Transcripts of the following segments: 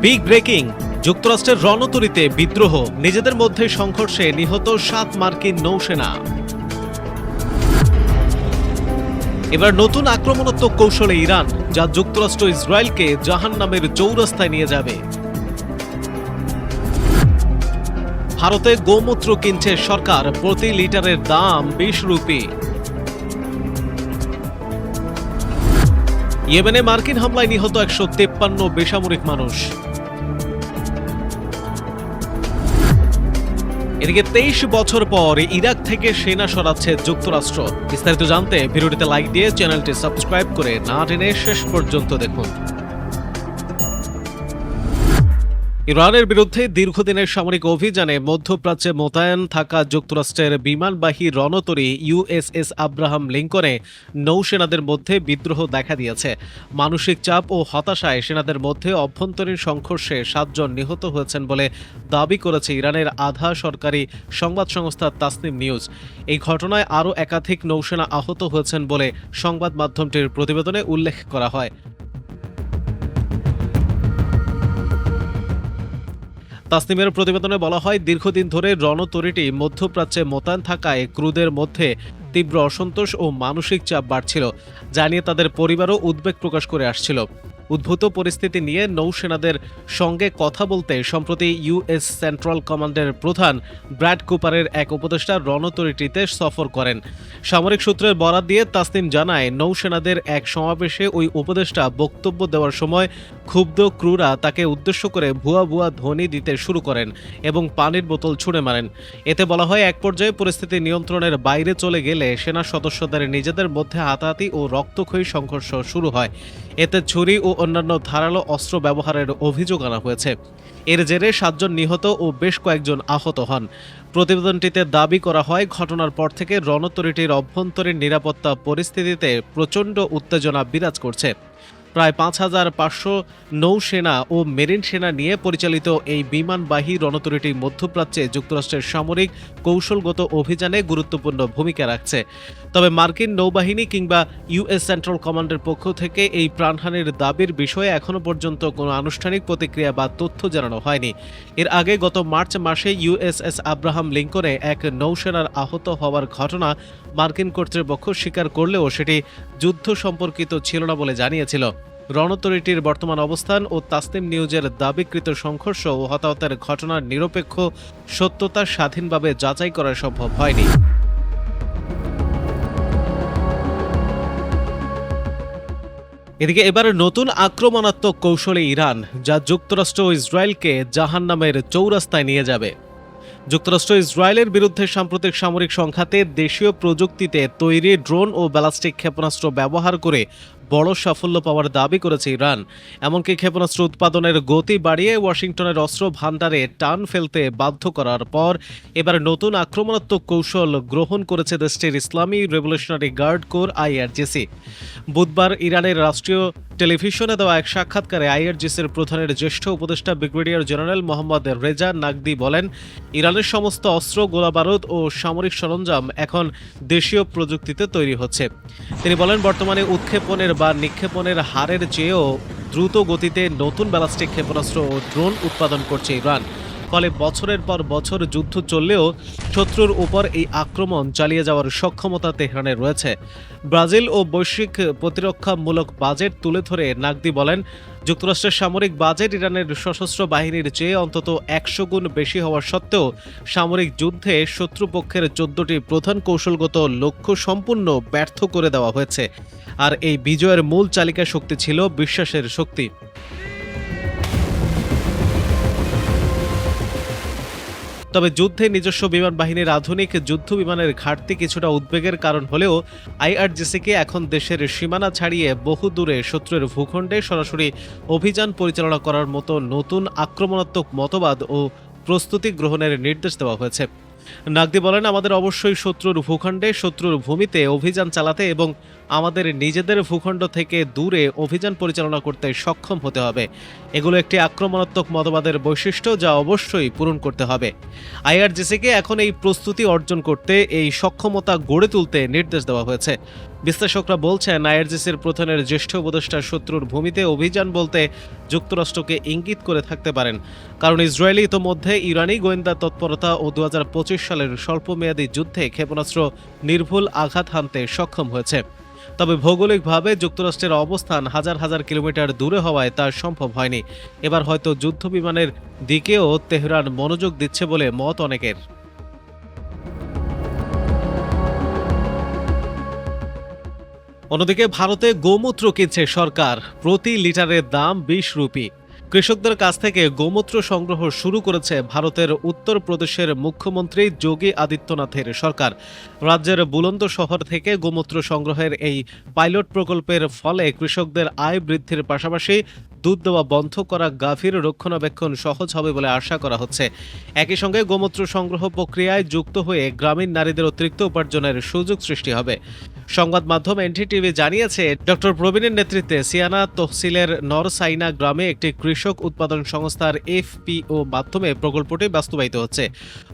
Big breaking, যুক্তরাষ্ট্রের রণতরীতে বিদ্রোহ, নিজেদের মধ্যে সংঘর্ষে নিহত 7 মার্কিন নৌসেনা। এবার নতুন আক্রমণাত্মক কৌশলে ইরান, যা যুক্তরাষ্ট্র ইসরায়েলকে জাহান্নামের চৌরাস্তায় নিয়ে যাবে। ভারতে গোমূত্র কিনছে সরকার, প্রতি লিটারের দাম 20 রুপি। ইয়েমেনে মার্কিন হামলায় নিহত 153 বেসামরিক মানুষ। এদিকে 23 বছর পর ইরাক থেকে সেনা সরাচ্ছে যুক্তরাষ্ট্র। বিস্তারিত জানতে ভিডিওটিতে লাইক দিয়ে চ্যানেলটি সাবস্ক্রাইব করে না টেনে শেষ পর্যন্ত দেখুন। ইরানের বিরুদ্ধে দীর্ঘদিনের সামরিক অভিযানে মধ্যপ্রাচ্যে মোতায়েন থাকা যুক্তরাষ্ট্রের বিমানবাহী রণতরী ইউএসএস আব্রাহাম লিঙ্কনে নৌসেনাদের মধ্যে বিদ্রোহ দেখা দিয়েছে। মানসিক চাপ ও হতাশায় সেনাদের মধ্যে অভ্যন্তরীণ সংঘর্ষে 7 জন নিহত হয়েছেন বলে দাবি করেছে ইরানের আধা সরকারি সংবাদ সংস্থা তাসনিম নিউজ। এই ঘটনায় আরও একাধিক নৌসেনা আহত হয়েছেন বলে সংবাদ মাধ্যমটির প্রতিবেদনে উল্লেখ করা হয়। তাসনিমের প্রতিবেদনে বলা হয়, দীর্ঘদিন ধরে রণতরীটি মধ্যপ্রাচ্যে মোতায়েন থাকায় ক্রুদের মধ্যে তীব্র অসন্তোষ ও মানসিক চাপ বাড়ছিল, যা নিয়ে তাদের পরিবারও উদ্বেগ প্রকাশ করে আসছিল। উদ্ভূত পরিস্থিতি নিয়ে নৌসেনাদের সঙ্গে কথা বলতে সম্প্রতি ইউএস সেন্ট্রাল কমান্ডের প্রধান ব্র্যাড কুপারের এক উপদেষ্টা রণতরীটিতে সফর করেন। সামরিক সূত্রের বরাত দিয়ে তাসনিম জানায়, নৌসেনাদের এক সমাবেশে ওই উপদেষ্টা বক্তব্য দেওয়ার সময় ক্ষুব্ধ ক্রুরা তাকে উদ্দেশ্য করে ভুয়া ভুয়া ধ্বনি দিতে শুরু করেন এবং পানির বোতল ছুঁড়ে মারেন। এতে বলা হয়, এক পর্যায়ে পরিস্থিতি নিয়ন্ত্রণের বাইরে চলে গেলে সেনা সদস্যদের নিজেদের মধ্যে হাতাহাতি ও রক্তক্ষয়ী সংঘর্ষ শুরু হয়। এতে ছুরি ও অন্যান্য ধারালো অস্ত্র ব্যবহারের অভিযোগ আনা হয়েছে। এর জেরে 7 জন নিহত ও বেশ কয়েকজন আহত হন। প্রতিবেদনটিতে দাবি করা হয়, ঘটনার পর থেকে রণতরীটির অভ্যন্তরীণ নিরাপত্তা পরিস্থিতিতে প্রচণ্ড উত্তেজনা বিরাজ করছে। প্রায় 5500 নৌসেনা ও মেরিন সেনা নিয়ে পরিচালিত এই বিমানবাহী রণতরীটি মধ্যপ্রাচ্যে যুক্তরাষ্ট্রের সামরিক কৌশলগত অভিযানে গুরুত্বপূর্ণ ভূমিকা রাখছে। তবে মার্কিন নৌবাহিনী কিংবা ইউএস সেন্ট্রাল কমান্ডের পক্ষ থেকে এই প্রাণহানির দাবির বিষয়ে এখনও পর্যন্ত কোনো আনুষ্ঠানিক প্রতিক্রিয়া বা তথ্য জানানো হয়নি। এর আগে গত মার্চ মাসে ইউএসএস আব্রাহাম লিঙ্কনে এক নৌসেনার আহত হওয়ার ঘটনা মার্কিন কর্তৃপক্ষ স্বীকার করলেও সেটি যুদ্ধ সম্পর্কিত ছিল না বলে জানিয়েছিল। রণতরীটির বর্তমান অবস্থান ও তাসনিম নিউজের দাবিকৃত সংঘর্ষ ও হতাহতের ঘটনার নিরপেক্ষ সত্যতা স্বাধীনভাবে যাচাই করা সম্ভব হয়নি। এদিকে এবার নতুন আক্রমণাত্মক কৌশলে ইরান, যা যুক্তরাষ্ট্র ও ইসরায়েলকে জাহান্নামের চৌরাস্তায় নিয়ে যাবে। যুক্তরাষ্ট্র ইসরায়েলের বিরুদ্ধে সাম্প্রতিক সামরিক সংঘাতে দেশীয় প্রযুক্তিতে তৈরি ড্রোন ও ব্যালিস্টিক ক্ষেপণাস্ত্র ব্যবহার করে বড় সাফল্য পাওয়ার দাবি করেছে ইরান। এমনকি ক্ষেপণাস্ত্র উৎপাদনের গতি বাড়িয়ে ওয়াশিংটনের অস্ত্র ভান্ডারে টান ফেলতে বাধ্য করার পর এবার নতুন আক্রমণাত্মক কৌশল গ্রহণ করেছে দেশটির ইসলামী রেভলিউশনারি গার্ড কোর আইআরজিসি। বুধবার ইরানের রাষ্ট্রীয় টেলিভিশনে দেওয়া এক সাক্ষাৎকারে আইআরজিসির প্রধানের জ্যেষ্ঠ উপদেষ্টা brigadier general Mohammad Reza Naqdi বলেন, ইরানের সমস্ত অস্ত্র, গোলাবারুদ ও সামরিক সরঞ্জাম এখন দেশীয় প্রযুক্তিতে তৈরি হচ্ছে। তিনি বলেন, বর্তমানে উৎক্ষেপণের বা নিক্ষেপণের হারের চেয়েও দ্রুত গতিতে নতুন ব্যালিস্টিক ক্ষেপণাস্ত্র ও ড্রোন উৎপাদন করছে ইরান। ফলে বছরের পর বছর যুদ্ধ চললেও শত্রুর উপর এই আক্রমণ চালিয়ে যাওয়ার সক্ষমতা তেহরানের রয়েছে। ব্রাজিল ও বৈশ্বিক প্রতিরক্ষামূলক বাজেট তুলে ধরে নাকদি বলেন, যুক্তরাষ্ট্রের সামরিক বাজেট ইরানের সশস্ত্র বাহিনীর চেয়ে অন্তত 100 গুণ বেশি হওয়া সত্ত্বেও সামরিক যুদ্ধে শত্রুপক্ষের 14টি প্রধান কৌশলগত লক্ষ্য সম্পূর্ণ ব্যর্থ করে দেওয়া হয়েছে। আর এই বিজয়ের মূল চালিকা শক্তি ছিল বিশ্বাসের শক্তি। তবে যুদ্ধে নিজস্ব বিমান বাহিনীর আধুনিক যুদ্ধ বিমানের ঘাটতি কিছুটা উদ্বেগের কারণ হলেও আইআরজিসিকে এখন দেশের সীমানা ছাড়িয়ে বহু দূরে শত্রুর ভূখণ্ডে সরাসরি অভিযান পরিচালনা করার মতো নতুন আক্রমণাত্মক মতবাদ ও প্রস্তুতি গ্রহণের নির্দেশ দেওয়া হয়েছে। নাকদি বলেন, আমাদের অবশ্যই শত্রুর ভূখণ্ডে, শত্রুর ভূমিতে অভিযান চালাতে এবং আমাদের নিজেদের ভূখণ্ড থেকে দূরে অভিযান পরিচালনা করতে সক্ষম হতে হবে। এগুলো একটি আক্রমণাত্মক মতবাদের বৈশিষ্ট্য, যা অবশ্যই পূরণ করতে হবে। আইআরজিসিকে এখন এই প্রস্তুতি অর্জন করতে, এই সক্ষমতা গড়ে তুলতে নির্দেশ দেওয়া হয়েছে। বিশ্লেষকরা বলছেন, আইআরজিসির প্রধানের জ্যেষ্ঠ উপদেষ্টা শত্রুর ভূমিতে অভিযান বলতে যুক্তরাষ্ট্রকে ইঙ্গিত করে থাকতে পারেন, কারণ ইসরায়েলি ইতোমধ্যে ইরানি গোয়েন্দা তৎপরতা ও 2025 সালের স্বল্পমেয়াদী যুদ্ধে ক্ষেপণাস্ত্র নির্ভুল আঘাত হানতে সক্ষম হয়েছে। তবে ভৌগোলিকভাবে যুক্তরাষ্ট্রের অবস্থান হাজার হাজার কিলোমিটার দূরে হওয়ায় তা সম্ভব হয়নি। এবার হয়তো যুদ্ধবিমানের দিকেও তেহরান মনোযোগ দিচ্ছে বলে মত অনেকের। অন্যদিকে ভারতে গোমূত্র কিনছে সরকার, প্রতি লিটারের দাম 20 রুপি। কৃষকদের কাছ থেকে গোমূত্র সংগ্রহ শুরু করেছে ভারতের উত্তরপ্রদেশের মুখ্যমন্ত্রী যোগী আদিত্যনাথের সরকার। রাজ্যের বুলন্দ শহর থেকে গোমূত্র সংগ্রহের এই পাইলট প্রকল্পের ফলে কৃষকদের আয় বৃদ্ধির পাশাপাশি দুধ দেওয়া বন্ধ করা গাভীর রক্ষণাবেক্ষণ সহজ হবে বলে আশা করা হচ্ছে। একই সঙ্গে গোমূত্র সংগ্রহ প্রক্রিয়ায় যুক্ত হয়ে গ্রামীণ নারীদের অতিরিক্ত উপার্জনের সুযোগ সৃষ্টি হবে। সংবাদ মাধ্যম এনডিটিভি জানিয়েছে, ডক্টর প্রবীণের নেতৃত্বে সিয়ানা তহসিলের নরসাইনা গ্রামে একটি কৃষক উৎপাদন সংস্থার এফপিও মাধ্যমে প্রকল্পটি বাস্তবায়িত হচ্ছে।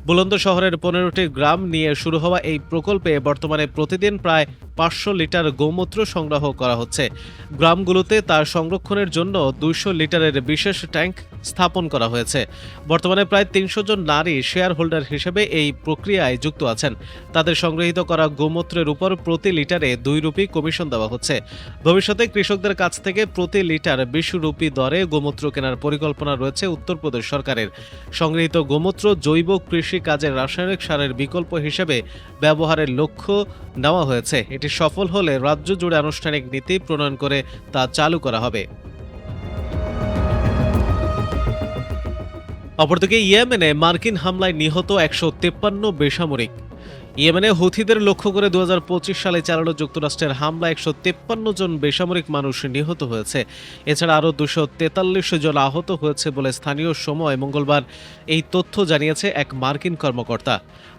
বুলন্দ শহরের 15টি গ্রাম নিয়ে শুরু হওয়া এই প্রকল্পে বর্তমানে প্রতিদিন প্রায় 500 লিটার গোমূত্র সংগ্রহ করা হচ্ছে। গ্রামগুলোতে তার সংরক্ষণের জন্য 200 লিটারের বিশেষ ট্যাঙ্ক স্থাপন করা হয়েছে। বর্তমানে প্রায় 300 জন নারী শেয়ার হোল্ডার হিসেবে এই প্রক্রিয়ায় যুক্ত আছেন। তাদের সংগৃহীত করা গোমূত্রের উপর প্রতি লিটারে 2 রুপি কমিশন দেওয়া হচ্ছে। ভবিষ্যতে কৃষকদের কাছ থেকে প্রতি লিটার 20 রুপি দরে গোমূত্র কেনার পরিকল্পনা রয়েছে উত্তরপ্রদেশ সরকারের। সংগৃহীত গোমূত্র জৈব কৃষি কাজে রাসায়নিক সারের বিকল্প হিসেবে ব্যবহারের লক্ষ্য নেওয়া হয়েছে। এটি সফল হলে রাজ্য জুড়ে আনুষ্ঠানিক নীতি প্রণয়ন করে তা চালু করা হবে। অপরদিকে ইয়েমেনে মার্কিন হামলায় নিহত 153 বেসামরিক। ইয়েমেনে হুথিদের লক্ষ্য করে 2025 সালে চালানো যুক্তরাষ্ট্রের হামলা 153 জন বেসামরিক মানুষ নিহত হয়েছে। এছাড়া আরও 243 জন আহত হয়েছে বলে স্থানীয় সময় মঙ্গলবার এই তথ্য জানিয়েছে এক মার্কিন কর্মকর্তা।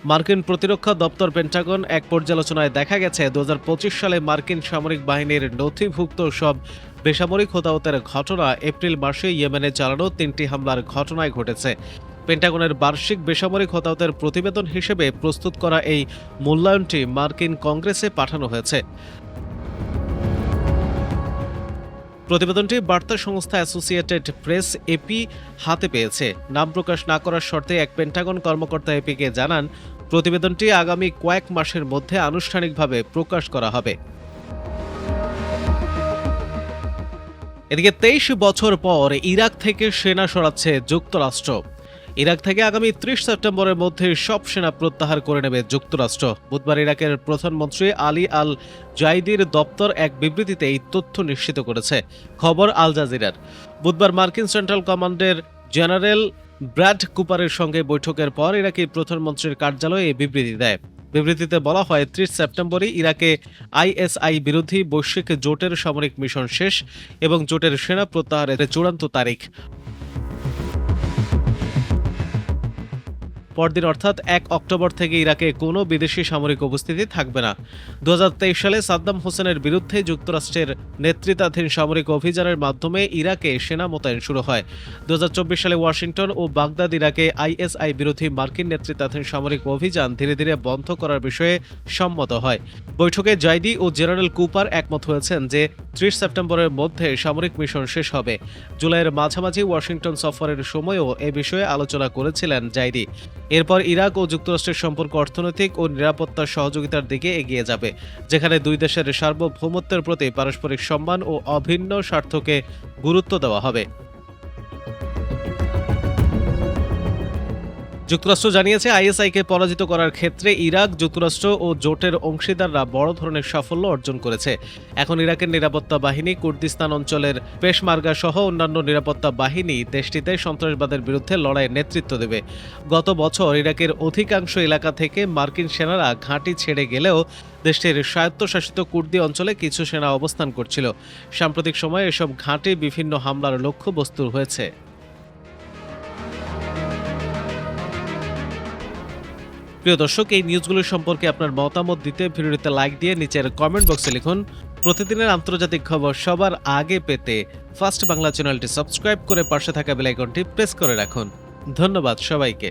মার্কিন প্রতিরক্ষা দপ্তর পেন্টাগন এক পর্যালোচনায় দেখা গেছে, 2025 সালে মার্কিন সামরিক বাহিনীর নথিভুক্ত সব বেসামরিক হতাহতের ঘটনা এপ্রিল মাসে ইয়েমেনে চালানো 3টি হামলার ঘটনায় ঘটেছে। পেন্টাগনের বার্ষিক বেসামরিক হতাহতের প্রতিবেদন হিসেবে প্রস্তুত করা এই মূল্যায়নটি মার্কিন কংগ্রেসে পাঠানো হয়েছে। প্রতিবেদনটি বার্তা সংস্থা অ্যাসোসিয়েটেড প্রেস এপি হাতে পেয়েছে। নাম প্রকাশ না করার শর্তে এক পেন্টাগন কর্মকর্তা এপিকে জানান, প্রতিবেদনটি আগামী কয়েক মাসের মধ্যে আনুষ্ঠানিকভাবে প্রকাশ করা হবে। এদিকে 23 বছর পর ইরাক থেকে সেনা সরাচ্ছে যুক্তরাষ্ট্র। ইরাক থেকে আগামী 30 সেপ্টেম্বরের মধ্যে সব সেনা প্রত্যাহার করে নেবে যুক্তরাষ্ট্র। বুধবার ইরাকের প্রধানমন্ত্রী আলী আল জাইদির দপ্তর এক বিবৃতিতে এই তথ্য নিশ্চিত করেছে। খবর আল জাজিরার। বুধবার মার্কিন সেন্ট্রাল কমান্ডের জেনারেল ব্র্যাড কুপারের সঙ্গে বৈঠকের পর ইরাকি প্রধানমন্ত্রীর কার্যালয় এই বিবৃতি দেয়। বিবৃতিতে বলা হয়, 30 সেপ্টেম্বরই ইরাকে আইএসআই বিরোধী বৈশ্বিক জোটের সামরিক মিশন শেষ এবং জোটের সেনা প্রত্যাহারের চূড়ান্ত তারিখ। পরদিন অর্থাৎ 1 অক্টোবর থেকে ইরাকে কোনো বিদেশি সামরিক উপস্থিতি থাকবে না। 2023 সালে সাদ্দাম হোসেনের বিরুদ্ধে যুক্তরাষ্ট্রের নেতৃত্বাধীন সামরিক অভিযানের মাধ্যমে ইরাকে সেনা মোতায়েন শুরু হয়। 2024 সালে ওয়াশিংটন ও বাগদাদ ইরাকে আইএসআই বিরোধী মার্কিন নেতৃত্বাধীন সামরিক অভিযান ধীরে ধীরে বন্ধ করার বিষয়ে সম্মত হয়। বৈঠকে জাইদি ও জেনারেল কুপার একমত হয়েছেন যে 30 সেপ্টেম্বরের মধ্যে সামরিক মিশন শেষ হবে। জুলাইয়ের মাঝামাঝি ওয়াশিংটন সফরের সময়ও এ বিষয়ে আলোচনা করেছিলেন জাইদি। এরপর ইরাক ও যুক্তরাষ্ট্রের সম্পর্ক অর্থনৈতিক ও নিরাপত্তা সহযোগিতার দিকে এগিয়ে যাবে, যেখানে দুই দেশের সার্বভৌমত্বের প্রতি পারস্পরিক সম্মান ও অভিন্ন স্বার্থকে গুরুত্ব দেওয়া হবে। যুক্তরাষ্ট্র জানিয়েছে, আইএসআইকে পরাজিত করার ক্ষেত্রে ইরাক, যুক্তরাষ্ট্র ও জোটের অংশীদাররা বড় ধরনের সাফল্য অর্জন করেছে। এখন ইরাকের নিরাপত্তা বাহিনী কুর্দিস্তান অঞ্চলের পেশমার্গা সহ অন্যান্য নিরাপত্তা বাহিনী দেশটিতে সন্ত্রাসবাদের বিরুদ্ধে লড়াইয়ের নেতৃত্ব দেবে। গত বছর ইরাকের অধিকাংশ এলাকা থেকে মার্কিন সেনারা ঘাঁটি ছেড়ে গেলেও দেশটির স্বায়ত্তশাসিত কুর্দি অঞ্চলে কিছু সেনা অবস্থান করছিল। সাম্প্রতিক সময়ে এসব ঘাঁটি বিভিন্ন হামলার লক্ষ্যবস্তু হয়েছে। প্রিয় দর্শক, এই নিউজগুলো সম্পর্কে আপনার মতামত দিতে ভিডিওতে লাইক দিয়ে নিচের কমেন্ট বক্সে লিখুন। প্রতিদিনের আন্তর্জাতিক খবর সবার আগে পেতে ফার্স্ট বাংলা চ্যানেলটি সাবস্ক্রাইব করে পাশে থাকা বেল আইকনটি প্রেস করে রাখুন। ধন্যবাদ সবাইকে।